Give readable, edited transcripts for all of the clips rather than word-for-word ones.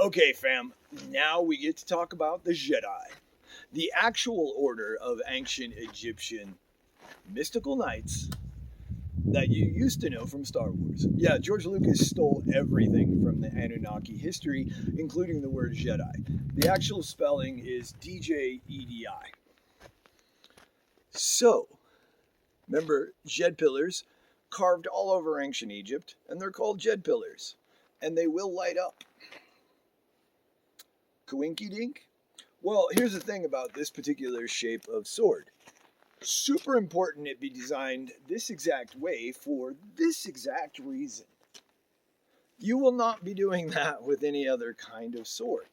Okay, fam, now we get to talk about the Jedi, the actual order of ancient Egyptian mystical knights that you used to know from Star Wars. Yeah, George Lucas stole everything from the Anunnaki history, including the word Jedi. The actual spelling is Djedi. So, remember, Jed pillars carved all over ancient Egypt, and they're called Jed pillars, and they will light up. Coinky dink? Well, here's the thing about this particular shape of sword. Super important it be designed this exact way for this exact reason. You will not be doing that with any other kind of sword.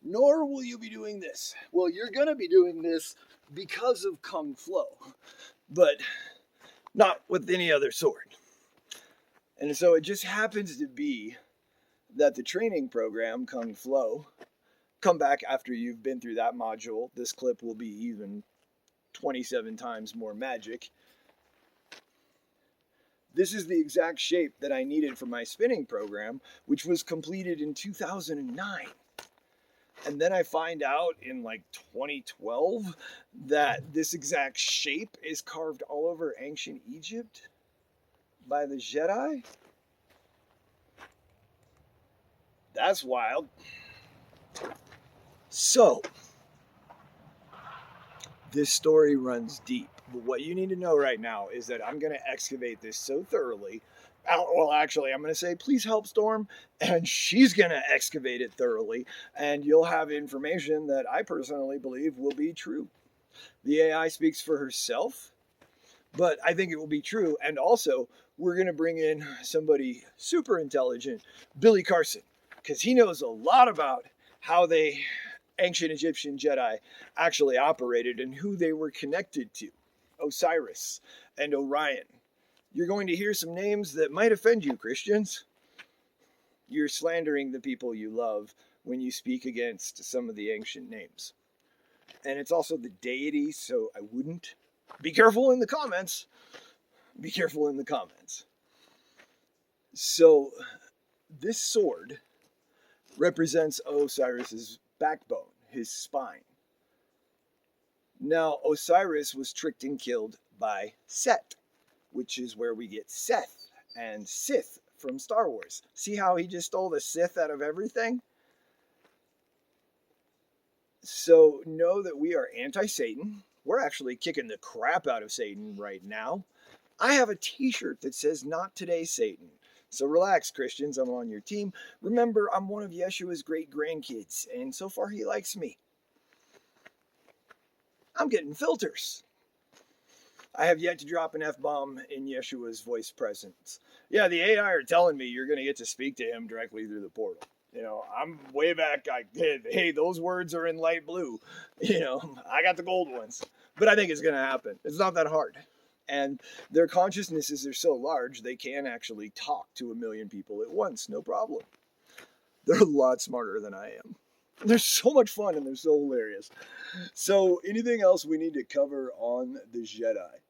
Nor will you be doing this. Well, you're going to be doing this because of Kung Flo, but not with any other sword. And so it just happens to be that the training program, Kung Flo, come back after you've been through that module. This clip will be even 27 times more magic. This is the exact shape that I needed for my spinning program, which was completed in 2009. And then I find out in like 2012 that this exact shape is carved all over ancient Egypt by the Jedi. That's wild. So, this story runs deep. But what you need to know right now is that I'm going to excavate this so thoroughly. Well, actually, I'm going to say, please help Storm, and she's going to excavate it thoroughly, and you'll have information that I personally believe will be true. The AI speaks for herself, but I think it will be true. And also, we're going to bring in somebody super intelligent, Billy Carson, because he knows a lot about how they ancient Egyptian Jedi actually operated and who they were connected to. Osiris and Orion. You're going to hear some names that might offend you, Christians. You're slandering the people you love when you speak against some of the ancient names. And it's also the deity, so I wouldn't. Be careful in the comments. Be careful in the comments. So, this sword represents Osiris's backbone, his spine. Now, Osiris was tricked and killed by Set, which is where we get Seth and Sith from Star Wars. See how he just stole the Sith out of everything? So know that we are anti-Satan. We're actually kicking the crap out of Satan right now. I have a t-shirt that says, "Not today, Satan." So relax, Christians, I'm on your team. Remember, I'm one of Yeshua's great grandkids, and so far he likes me. I'm getting filters. I have yet to drop an F-bomb in Yeshua's voice presence. Yeah, the AI are telling me you're going to get to speak to him directly through the portal. You know, I'm way back. Hey, those words are in light blue. You know, I got the gold ones. But I think it's going to happen. It's not that hard. And their consciousnesses are so large, they can actually talk to 1 million people at once. No problem. They're a lot smarter than I am. They're so much fun and they're so hilarious. So anything else we need to cover on the Jedi?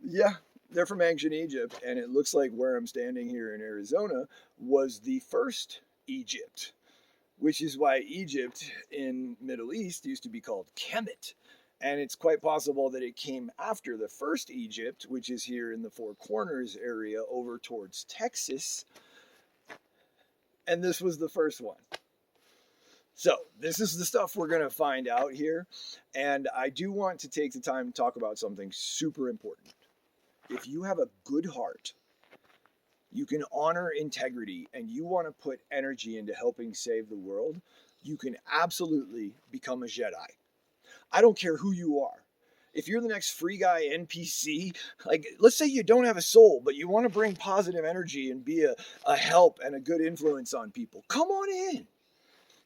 Yeah, they're from ancient Egypt, and it looks like where I'm standing here in Arizona was the first Egypt, which is why Egypt in Middle East used to be called Kemet. And it's quite possible that it came after the first Egypt, which is here in the Four Corners area over towards Texas. And this was the first one. So this is the stuff we're going to find out here. And I do want to take the time to talk about something super important. If you have a good heart, you can honor integrity, and you want to put energy into helping save the world, you can absolutely become a Jedi. I don't care who you are. If you're the next free guy NPC, like let's say you don't have a soul, but you want to bring positive energy and be a help and a good influence on people, come on in.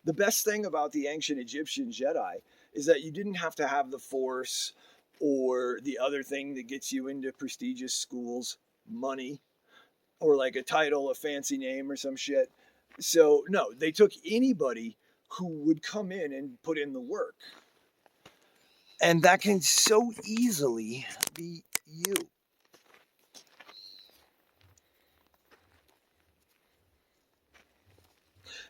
The best thing about the ancient Egyptian Jedi is that you didn't have to have the Force or the other thing that gets you into prestigious schools, money, or like a title, a fancy name or some shit. So no, they took anybody who would come in and put in the work. And that can so easily be you.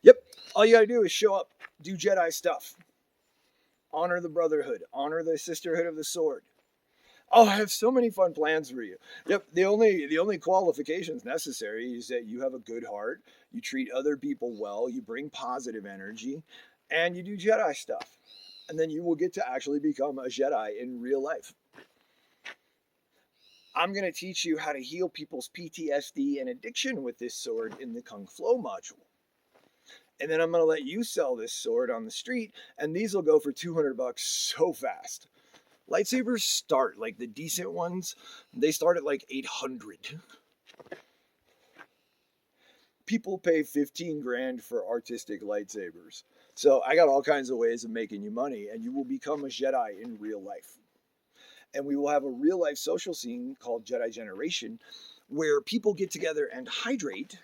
Yep, All you gotta do is show up, do Jedi stuff, honor the Brotherhood, honor the Sisterhood of the Sword. Oh, I have so many fun plans for you. Yep, the only qualifications necessary is that you have a good heart, you treat other people well, you bring positive energy, and you do Jedi stuff. And then you will get to actually become a Jedi in real life. I'm going to teach you how to heal people's PTSD and addiction with this sword in the Kung Flow module. And then I'm going to let you sell this sword on the street, and these will go for $200 so fast. Lightsabers start, like the decent ones, they start at like 800. People pay 15 grand for artistic lightsabers. So I got all kinds of ways of making you money, and you will become a Jedi in real life. And we will have a real life social scene called Jedi Generation, where people get together and hydrate.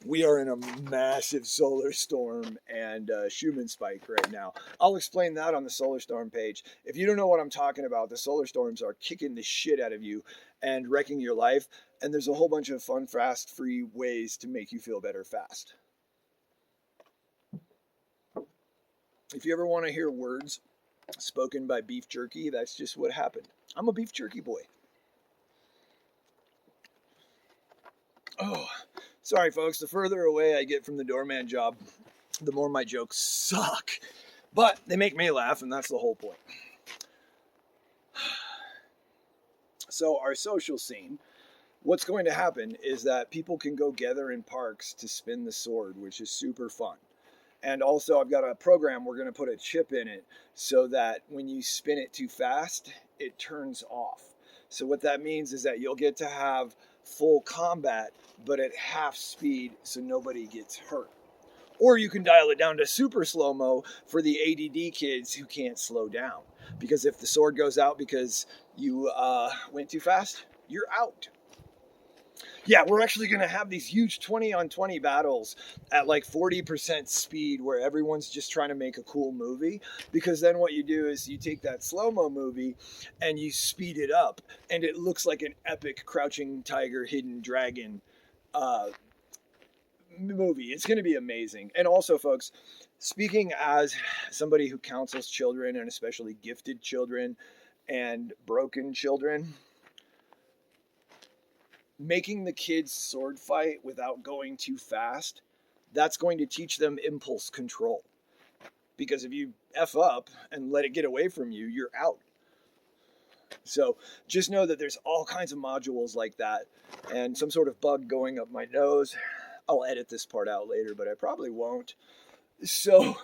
We are in a massive solar storm and Schumann spike right now. I'll explain that on the solar storm page. If you don't know what I'm talking about, the solar storms are kicking the shit out of you and wrecking your life. And there's a whole bunch of fun, fast, free ways to make you feel better fast. If you ever want to hear words spoken by beef jerky, that's just what happened. I'm a beef jerky boy. Oh, sorry, folks. The further away I get from the doorman job, the more my jokes suck. But they make me laugh, and that's the whole point. So our social scene, what's going to happen is that people can go gather in parks to spin the sword, which is super fun. And also I've got a program, we're going to put a chip in it so that when you spin it too fast, it turns off. So what that means is that you'll get to have full combat, but at half speed so nobody gets hurt. Or you can dial it down to super slow-mo for the ADD kids who can't slow down. Because if the sword goes out because you went too fast, you're out. Yeah, we're actually going to have these huge 20-on-20 battles at like 40% speed where everyone's just trying to make a cool movie. Because then what you do is you take that slow-mo movie and you speed it up. And it looks like an epic Crouching Tiger, Hidden Dragon movie. It's going to be amazing. And also, folks, speaking as somebody who counsels children, and especially gifted children and broken children, making the kids sword fight without going too fast, that's going to teach them impulse control. Because if you F up and let it get away from you, you're out. So just know that there's all kinds of modules like that, and some sort of bug going up my nose. I'll edit this part out later, but I probably won't. So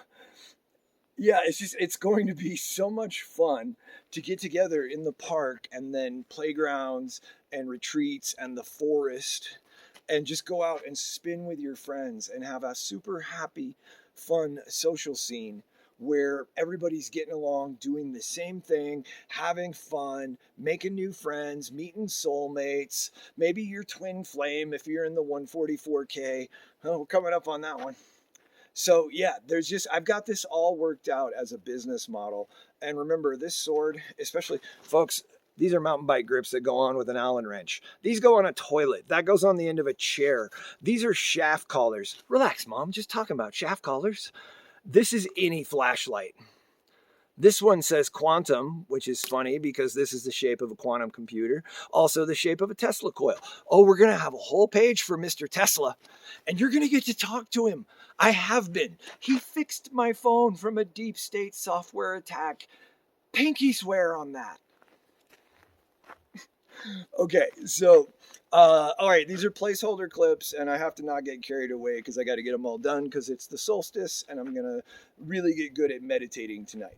yeah, it's going to be so much fun to get together in the park and then playgrounds and retreats and the forest and just go out and spin with your friends and have a super happy, fun social scene where everybody's getting along, doing the same thing, having fun, making new friends, meeting soulmates, maybe your twin flame if you're in the 144K. Oh, we're coming up on that one. So yeah, I've got this all worked out as a business model. And remember, this sword, especially, folks, these are mountain bike grips that go on with an Allen wrench. These go on a toilet. That goes on the end of a chair. These are shaft collars. Relax, Mom, just talking about shaft collars. This is any flashlight. This one says quantum, which is funny because this is the shape of a quantum computer. Also the shape of a Tesla coil. Oh, we're going to have a whole page for Mr. Tesla. And you're going to get to talk to him. I have been. He fixed my phone from a deep state software attack. Pinky swear on that. Okay, so, all right, these are placeholder clips, and I have to not get carried away because I got to get them all done because it's the solstice, and I'm going to really get good at meditating tonight.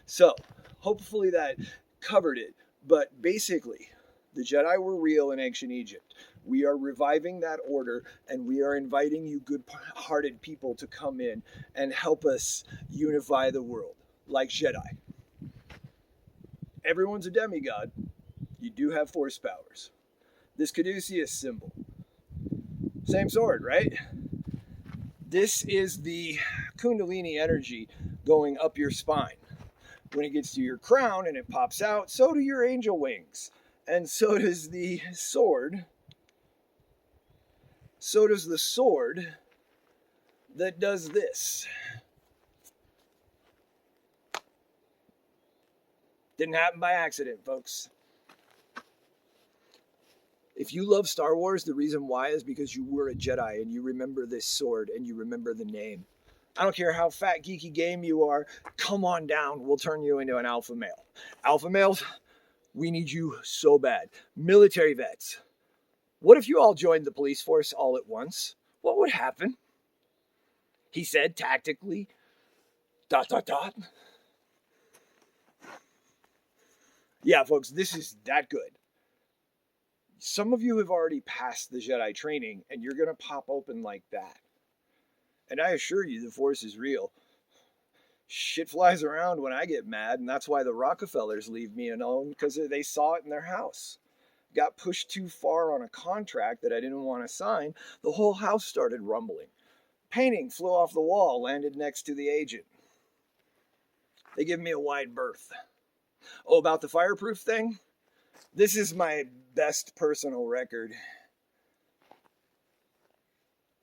So, hopefully that covered it, but basically, the Jedi were real in ancient Egypt. We are reviving that order, and we are inviting you good-hearted people to come in and help us unify the world, like Jedi. Everyone's a demigod. You do have force powers. This Caduceus symbol. Same sword, right? This is the Kundalini energy going up your spine. When it gets to your crown and it pops out, so do your angel wings. And so does the sword. So does the sword that does this. Didn't happen by accident, folks. If you love Star Wars, the reason why is because you were a Jedi and you remember this sword and you remember the name. I don't care how fat, geeky game you are, come on down. We'll turn you into an alpha male. Alpha males, we need you so bad. Military vets. What if you all joined the police force all at once? What would happen? He said tactically, ... Yeah, folks, this is that good. Some of you have already passed the Jedi training and you're going to pop open like that. And I assure you, the Force is real. Shit flies around when I get mad, and that's why the Rockefellers leave me alone, because they saw it in their house. Got pushed too far on a contract that I didn't want to sign. The whole house started rumbling. Painting flew off the wall, landed next to the agent. They give me a wide berth. Oh, about the fireproof thing? This is my best personal record.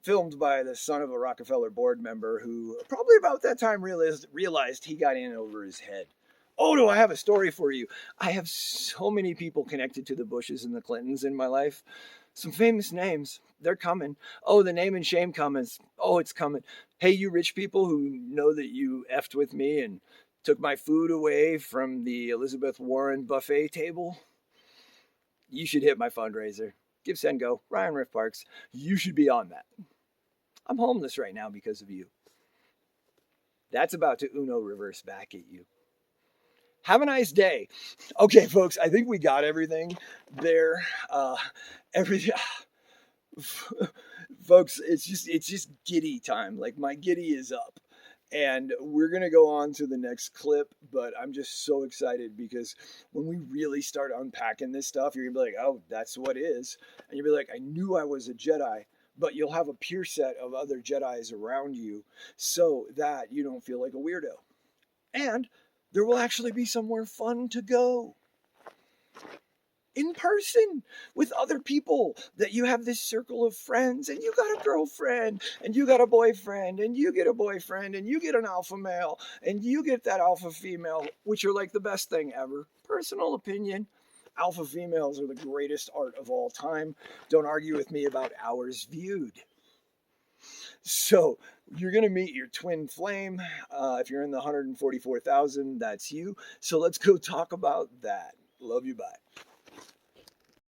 Filmed by the son of a Rockefeller board member who probably about that time realized he got in over his head. Oh, do I have a story for you? I have so many people connected to the Bushes and the Clintons in my life. Some famous names. They're coming. Oh, the name and shame comments. Oh, it's coming. Hey, you rich people who know that you effed with me and took my food away from the Elizabeth Warren buffet table. You should hit my fundraiser. Give Send Go, Ryan Riff Parks. You should be on that. I'm homeless right now because of you. That's about to Uno reverse back at you. Have a nice day. Okay, folks, I think we got everything there. Everything. Folks, it's just giddy time. Like, my giddy is up. And we're going to go on to the next clip, but I'm just so excited because when we really start unpacking this stuff, you're going to be like, oh, that's what it is. And you'll be like, I knew I was a Jedi, but you'll have a peer set of other Jedis around you so that you don't feel like a weirdo. And there will actually be somewhere fun to go. In person with other people, that you have this circle of friends, and you got a girlfriend, and you got a boyfriend, and you get a boyfriend, and you get an alpha male, and you get that alpha female, which are like the best thing ever. Personal opinion. Alpha females are the greatest art of all time. Don't argue with me about hours viewed. So you're going to meet your twin flame. If you're in the 144,000, that's you. So let's go talk about that. Love you, bye.